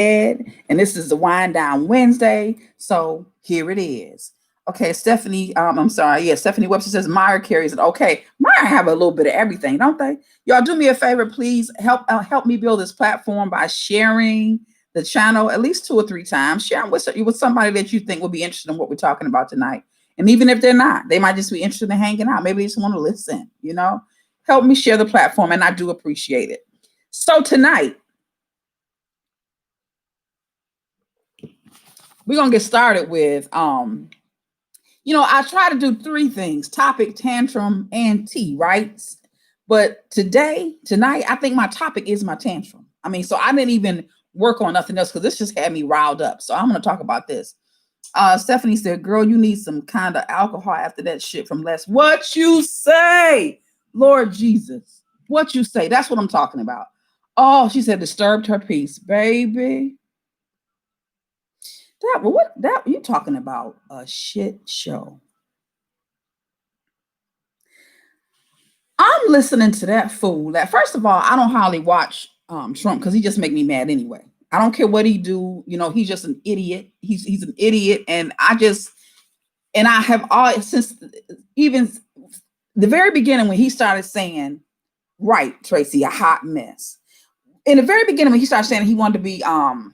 And this is the Wind Down Wednesday. So here it is. Okay, Stephanie, I'm sorry. Yeah, Stephanie Webster says Meyer carries it. Okay, Meyer have a little bit of everything, don't they? Y'all do me a favor, please help me build this platform by sharing the channel at least 2 or 3 times. Share with somebody that you think will be interested in what we're talking about tonight. And even if they're not, they might just be interested in hanging out. Maybe they just want to listen, Help me share the platform, and I do appreciate it. So tonight, we're gonna get started with I try to do 3 things: topic, tantrum, and tea, right? But tonight, I think my topic is my tantrum. So I didn't even work on nothing else because this just had me riled up. So I'm gonna talk about this. Stephanie said, girl, you need some kind of alcohol after that shit from Les. What you say? Lord Jesus. What you say? That's what I'm talking about. Oh, she said disturbed her peace, baby. That you talking about a shit show. I'm listening to that fool. That first of all, I don't hardly watch Trump because he just make me mad anyway. I don't care what he do. He's just an idiot. He's an idiot, and I have all since even the very beginning when he started saying, right, Tracy, a hot mess. In the very beginning when he started saying he wanted to be our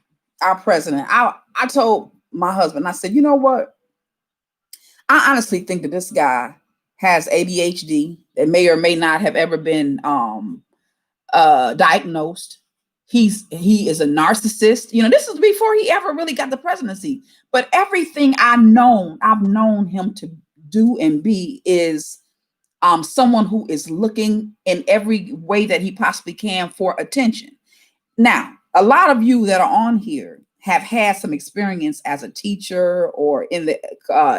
president, I told my husband, I said, you know what? I honestly think that this guy has ADHD that may or may not have ever been diagnosed. He is a narcissist. This is before he ever really got the presidency. But everything I've known him to do and be is someone who is looking in every way that he possibly can for attention. Now, a lot of you that are on here have had some experience as a teacher or in the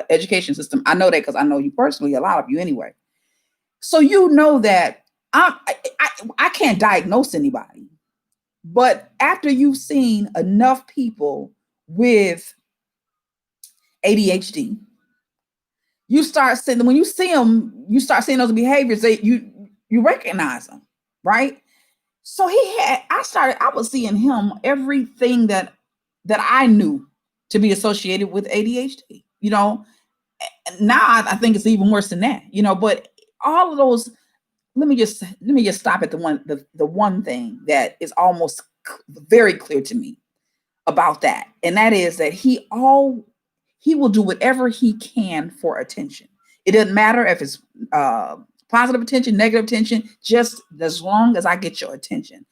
education system. I know that because I know you personally, a lot of you anyway. So you know that I can't diagnose anybody. But after you've seen enough people with ADHD, you start seeing when you see them, you start seeing those behaviors that you recognize them, right? So I was seeing him everything that I knew to be associated with ADHD. Now I think it's even worse than that. But all of those. Let me just stop at the one thing that is almost very clear to me about that, and that is that he will do whatever he can for attention. It doesn't matter if it's positive attention, negative attention, just as long as I get your attention.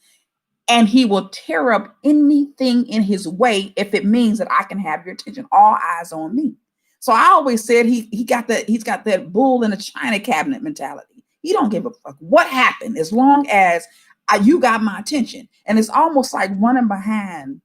And he will tear up anything in his way if it means that I can have your attention. All eyes on me. So I always said he's got that bull in a china cabinet mentality. He don't give a fuck what happened as long as you got my attention. And it's almost like running behind.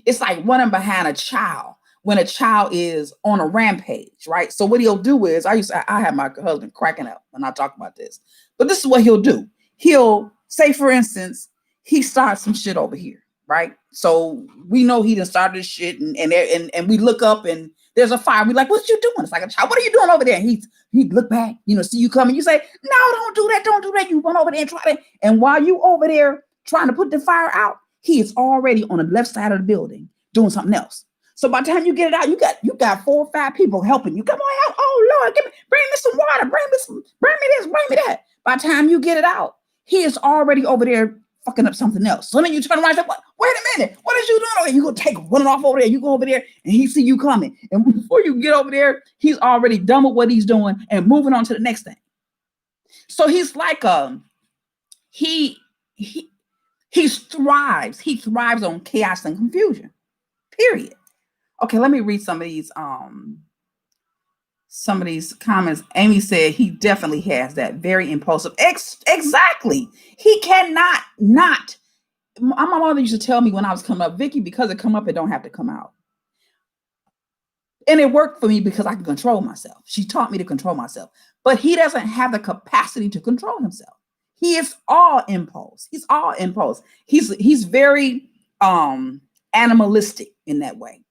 It's like running behind a child when a child is on a rampage, right? So what he'll do is, I have my husband cracking up when I talk about this, but this is what he'll do. He'll say, for instance, he starts some shit over here, right? So we know he done started this shit, and we look up and there's a fire. We like, what you doing? It's like a child. What are you doing over there? He look back, see you coming. You say, no, don't do that. Don't do that. You run over there and try to. And while you over there trying to put the fire out, he is already on the left side of the building doing something else. So by the time you get it out, you got 4 or 5 people helping you. Come on out. Oh Lord, bring me some water. Bring me this. Bring me that. By the time you get it out, he is already over there fucking up something else. So then you turn around and say, wait a minute, what is you doing over there? You go take running off over there. You go over there and he see you coming. And before you get over there, he's already done with what he's doing and moving on to the next thing. So he's like he thrives. He thrives on chaos and confusion. Period. Okay, let me read some of these comments. Amy said he definitely has that, very impulsive. Exactly. He cannot not. My mother used to tell me when I was coming up, Vicky, because it come up, it don't have to come out. And it worked for me because I can control myself. She taught me to control myself. But he doesn't have the capacity to control himself. He is all impulse. He's all impulse. He's very animalistic in that way.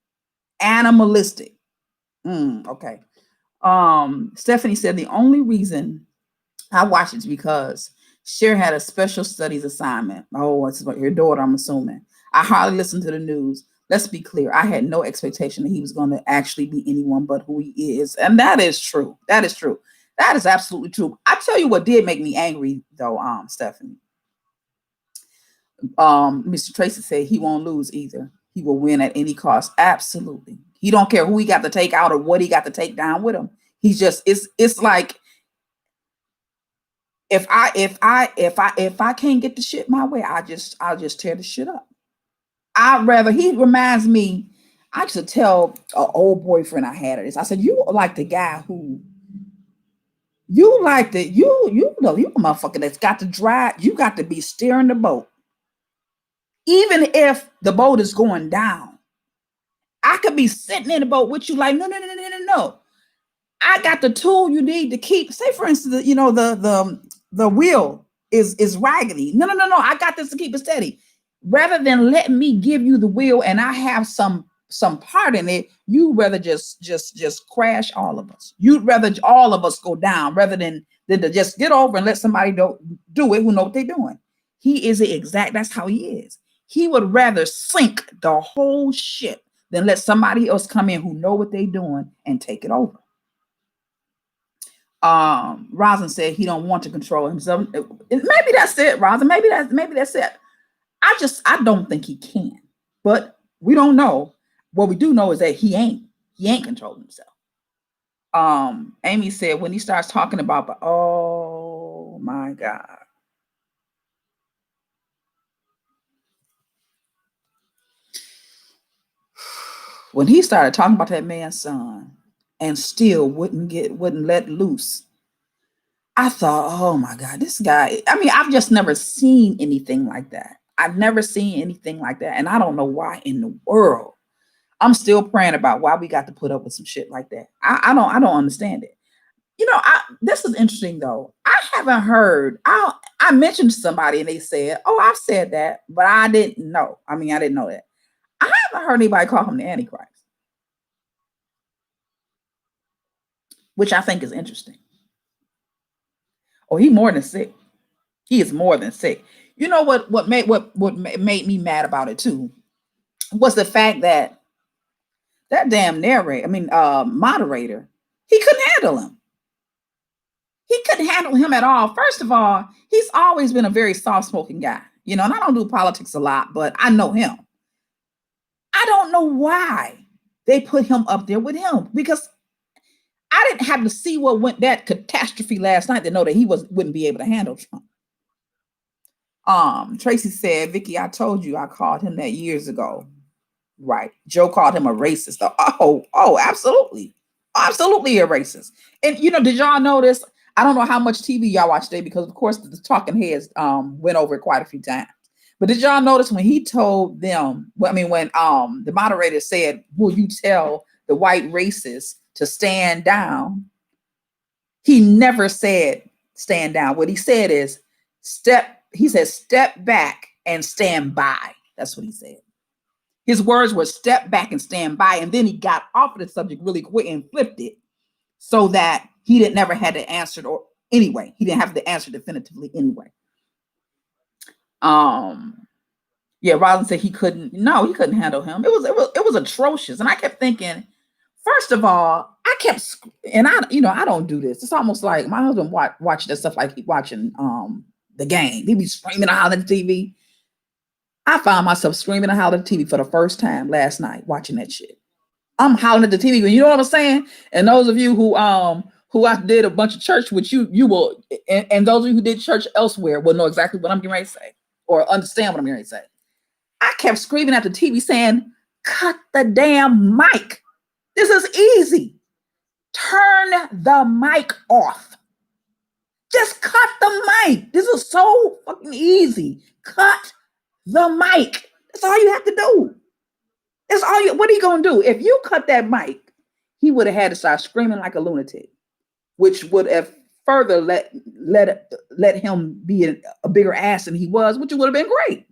Animalistic. Okay. Stephanie said the only reason I watched it is because Cher had a special studies assignment. Oh, it's your daughter, I'm assuming. I hardly listen to the news. Let's be clear. I had no expectation that he was going to actually be anyone but who he is. And that is true. That is true. That is absolutely true. I tell you what did make me angry though, Stephanie. Mr. Tracy said he won't lose either. He will win at any cost. Absolutely. He don't care who he got to take out or what he got to take down with him. He's just it's like if I can't get the shit my way, I'll just tear the shit up. He reminds me, I used to tell an old boyfriend I had this. I said, you like the guy who you like the you know you a motherfucker that's got to drive, you got to be steering the boat. Even if the boat is going down, I could be sitting in the boat with you like, no. I got the tool you need to keep, say for instance, you know, the wheel is raggedy. No. I got this to keep it steady. Rather than let me give you the wheel and I have some part in it, you rather just crash all of us. You'd rather all of us go down rather than to just get over and let somebody do it who know what they're doing. He is the exact, that's how he is. He would rather sink the whole ship than let somebody else come in who know what they're doing and take it over. Rosin said he don't want to control himself. Maybe that's it, Rosin. Maybe that's it. I don't think he can, but we don't know. What we do know is that he ain't controlling himself. Amy said when he starts talking about, oh my God. When he started talking about that man's son and still wouldn't let loose, I thought, oh my God, this guy, I mean, I've just never seen anything like that. I've never seen anything like that. And I don't know why in the world. I'm still praying about why we got to put up with some shit like that. I don't understand it. You know, this is interesting though. I haven't heard, I mentioned to somebody and they said, oh, I've said that, but I didn't know. I mean, I didn't know that. I haven't heard anybody call him the Antichrist, which I think is interesting. Oh, he's more than sick. He is more than sick. You know what made me mad about it too was the fact that damn moderator, he couldn't handle him. He couldn't handle him at all. First of all, he's always been a very soft-spoken guy, you know, and I don't do politics a lot, but I know him. I don't know why they put him up there with him, because I didn't have to see what went that catastrophe last night to know that he wouldn't be able to handle Trump. Tracy said, Vicky, I told you I called him that years ago. Right. Joe called him a racist. Oh, absolutely. Absolutely a racist. And you know, did y'all notice? I don't know how much TV y'all watch today because of course the talking heads went over it quite a few times. But did y'all notice when he told them, when the moderator said, will you tell the white racists to stand down? He never said stand down. What he said is step back and stand by. That's what he said. His words were step back and stand by. And then he got off of the subject really quick and flipped it so that he never had to answer it, or anyway, he didn't have to answer definitively anyway. Yeah, Rosin said he couldn't handle him. It was atrocious. And I kept thinking, first of all, I don't do this. It's almost like my husband watched that stuff like he watching the game. He'd be screaming out at the TV. I found myself screaming and howling at the TV for the first time last night watching that shit. I'm howling at the TV. You know what I'm saying? And those of you who I did a bunch of church with, you will, and those of you who did church elsewhere will know exactly what I'm getting ready to say or understand what I'm getting ready to say. I kept screaming at the TV saying, cut the damn mic. This is easy. Turn the mic off. Just cut the mic. This is so fucking easy. Cut the mic. That's all you have to do. What are you going to do? If you cut that mic, he would have had to start screaming like a lunatic, which would have further let him be a bigger ass than he was, which would have been great.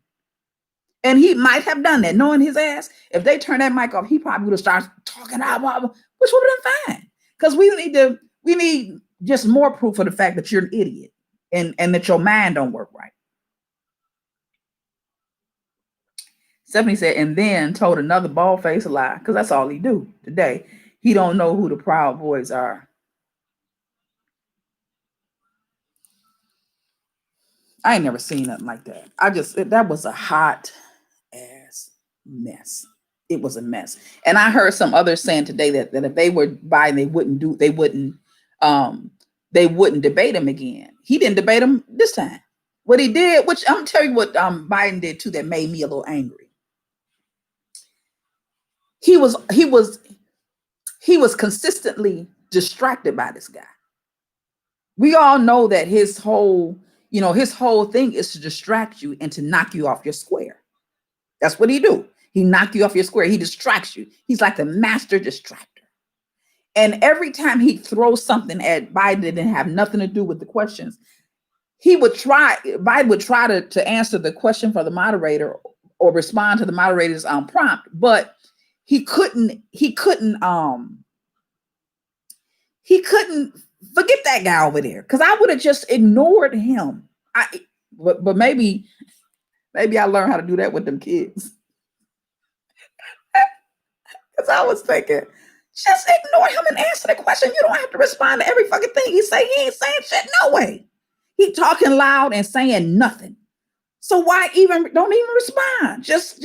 And he might have done that, knowing his ass. If they turned that mic off, he probably would have started talking out, which would have been fine. Because we need just more proof of the fact that you're an idiot and that your mind don't work right. Stephanie said, and then told another bald faced lie, because that's all he do today. He don't know who the Proud Boys are. I ain't never seen nothing like that. That was a hot ass mess. It was a mess. And I heard some others saying today that if they were Biden, they wouldn't debate him again. He didn't debate him this time. What he did, which I'm gonna tell you what Biden did too, that made me a little angry. He was consistently distracted by this guy. We all know that his whole thing is to distract you and to knock you off your square. That's what he do. He knock you off your square. He distracts you. He's like the master distractor. And every time he throws something at Biden that didn't have nothing to do with the questions, Biden would try to answer the question for the moderator or respond to the moderator's prompt, but he couldn't forget that guy over there, because I would have just ignored him. But maybe I learned how to do that with them kids. Because I was thinking, just ignore him and answer the question. You don't have to respond to every fucking thing he say. He ain't saying shit no way. He talking loud and saying nothing. So why don't even respond? Just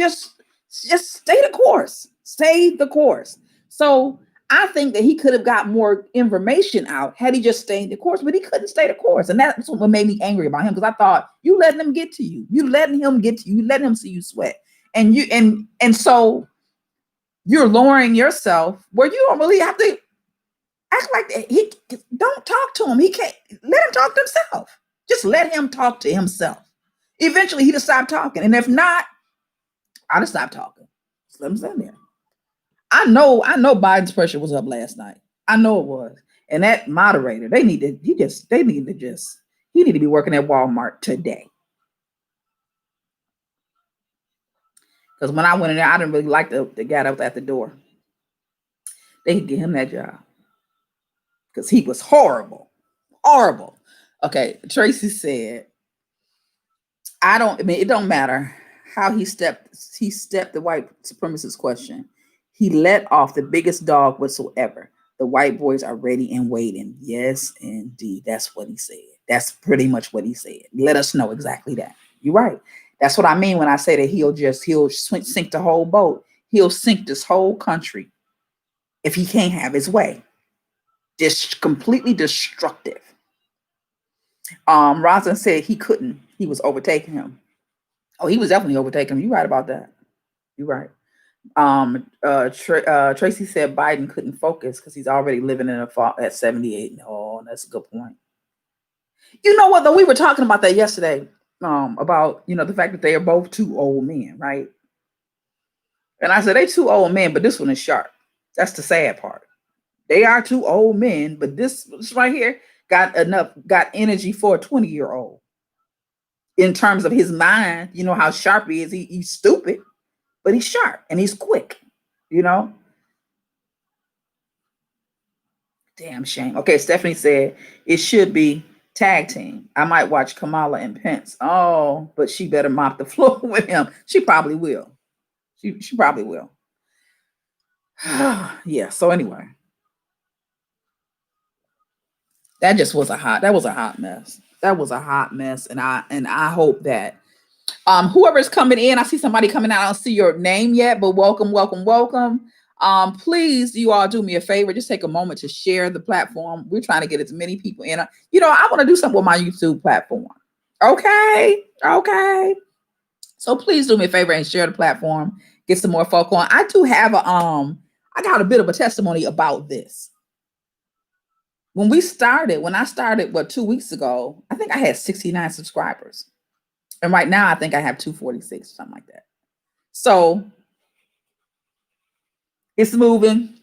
stay the course. Stay the course. So I think that he could have got more information out had he just stayed the course, but he couldn't stay the course. And that's what made me angry about him, because I thought, you letting him get to you. You letting him get to you. You letting him see you sweat. And so you're lowering yourself where you don't really have to act like that. He don't talk to him. He can't let him talk to himself. Just let him talk to himself. Eventually he'll stop talking. And if not, I'll just stop talking. Just let him stand there. I know Biden's pressure was up last night. I know it was. And that moderator, he need to be working at Walmart today. Because when I went in there, I didn't really like the guy that was at the door. They could get him that job. Because he was horrible. Horrible. Okay, Tracy said, it don't matter how he stepped the white supremacist question. He let off the biggest dog whatsoever. The white boys are ready and waiting. Yes, indeed. That's what he said. That's pretty much what he said. Let us know exactly that. You're right. That's what I mean when I say that he'll sink the whole boat. He'll sink this whole country if he can't have his way. Just completely destructive. Rosin said he couldn't. He was overtaking him. Oh, he was definitely overtaking him. You're right about that. You're right. Tracy said Biden couldn't focus because he's already living in a fall at 78. Oh, that's a good point. You know what, though? We were talking about that yesterday. About the fact that they are both two old men, right? And I said they two old men, but this one is sharp. That's the sad part. They are two old men, but this right here got energy for a 20-year-old. In terms of his mind, you know how sharp he is. He's stupid, but he's sharp and he's quick, Damn shame. Okay, Stephanie said it should be tag team. I might watch Kamala and Pence. Oh, but she better mop the floor with him. She probably will. She probably will. Yeah. So anyway, that was a hot mess. That was a hot mess, and I hope that whoever's coming in, I see somebody coming out. I don't see your name yet, but welcome. Please, you all do me a favor. Just take a moment to share the platform. We're trying to get as many people in. I want to do something with my YouTube platform. Okay. So please do me a favor and share the platform. Get some more folk on. I do have I got a bit of a testimony about this. When I started, 2 weeks ago, I think I had 69 subscribers. And right now I think I have 246, something like that. So it's moving.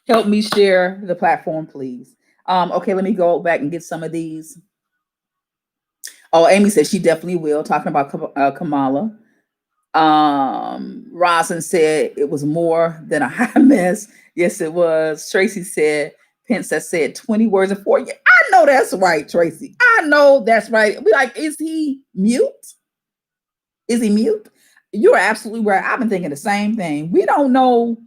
Help me share the platform, please. Okay, let me go back and get some of these. Oh, Amy said she definitely will. Talking about Kamala. Rosin said it was more than a hot mess. Yes, it was. Tracy said Pence has said 20 words in 4 years. I know that's right, Tracy. I know that's right. Be like, is he mute? you're absolutely right. I've been thinking the same thing. We don't know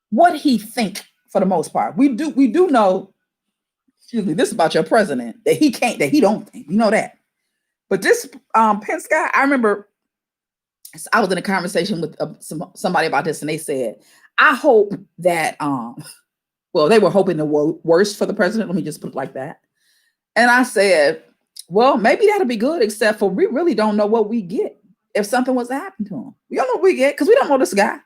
what he think for the most part. We do know, excuse me, this is about your president, that he don't think. You know that. But this Pence guy, I remember I was in a conversation with somebody about this, and they said, I hope that well, they were hoping the worst for the president. Let me just put it like that. And I said, well, maybe that'll be good, except for we really don't know what we get if something was to happen to him. We don't know what we get because we don't know this guy.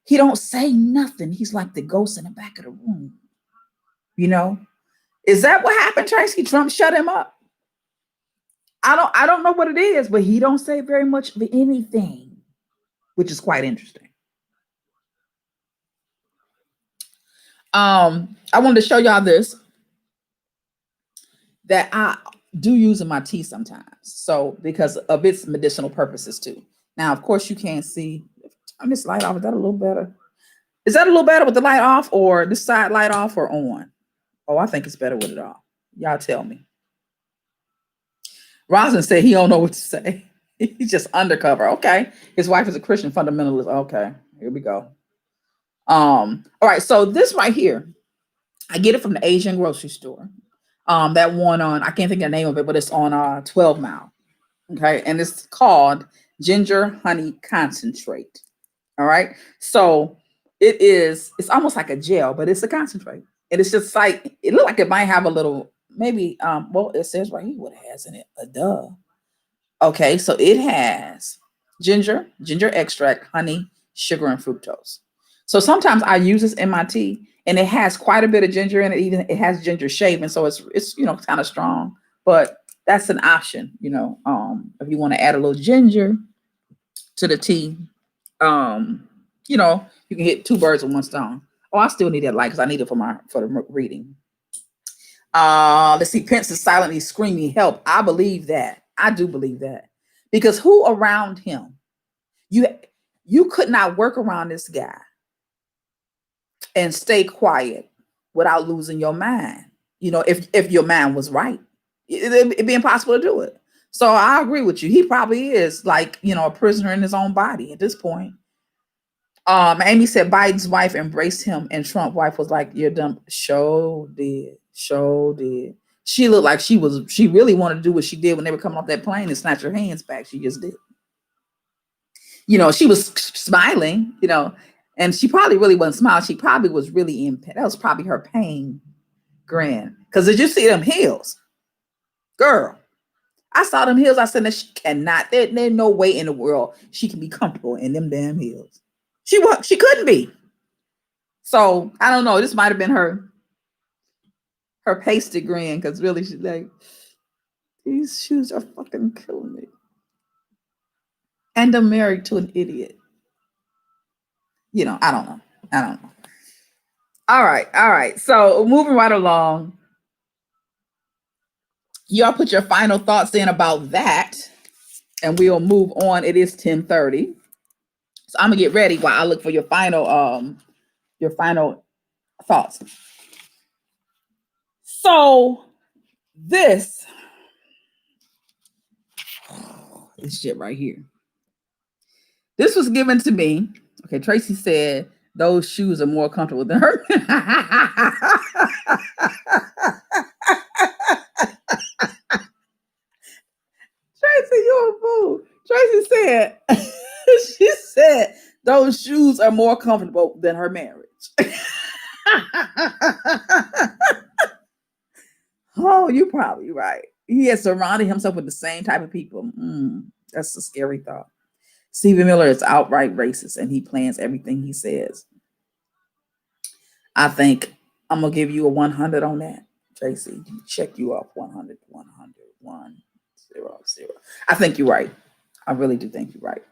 He don't say nothing. He's like the ghost in the back of the room. You know, is that what happened, Tracy? Trump shut him up. I don't know what it is, but he don't say very much of anything, which is quite interesting. I wanted to show y'all this that I do use in my tea sometimes. So because of its medicinal purposes too. Now, of course, you can't see. Turn this light off. Is that a little better? Is that a little better with the light off, or this side light off, or on? Oh, I think it's better with it off. Y'all tell me. Rosin said he don't know what to say. He's just undercover. Okay. His wife is a Christian fundamentalist. Okay. Here we go. All right. So this right here, I get it from the Asian grocery store. That one on, I can't think of the name of it, but it's on 12 Mile. Okay. And it's called Ginger Honey Concentrate. All right. So it's almost like a gel, but it's a concentrate. And it's just like, it looked like it might have a little, maybe, well, it says right here what it has in it. A duh. Okay. So it has ginger extract, honey, sugar, and fructose. So sometimes I use this in my tea, and it has quite a bit of ginger in it. Even it has ginger shaving, so it's kind of strong. But that's an option, if you want to add a little ginger to the tea. You can hit two birds with one stone. Oh, I still need that light because I need it for the reading. Let's see. Pence is silently screaming help. I believe that. I do believe that, because who around him? You could not work around this guy and stay quiet without losing your mind. If your mind was right, it'd be impossible to do it. So I agree with you. He probably is like, a prisoner in his own body at this point. Amy said Biden's wife embraced him, and Trump's wife was like, "You're dumb." Show did. She looked like she really wanted to do what she did when they were coming off that plane and snatch her hands back. She just did. She was smiling, and she probably really wasn't smiling. She probably was really in pain. That was probably her pain grin. Because did you see them heels? Girl, I saw them heels. I said that she cannot. There's no way in the world she can be comfortable in them damn heels. She couldn't be. So I don't know. This might have been her pasted grin, because really she's like, these shoes are fucking killing me. And I'm married to an idiot. I don't know. All right. So moving right along. Y'all put your final thoughts in about that, and we'll move on. It is 10:30. So I'm gonna get ready while I look for your final thoughts. So this shit right here. This was given to me. Okay, Tracy said those shoes are more comfortable than her. Tracy, you're a fool. Tracy said, she said those shoes are more comfortable than her marriage. Oh, you're probably right. He has surrounded himself with the same type of people. That's a scary thought. Stephen Miller is outright racist, and he plans everything he says. I think I'm going to give you a 100 on that, Tracy. Check you off 100, 100, 100. I think you're right. I really do think you're right.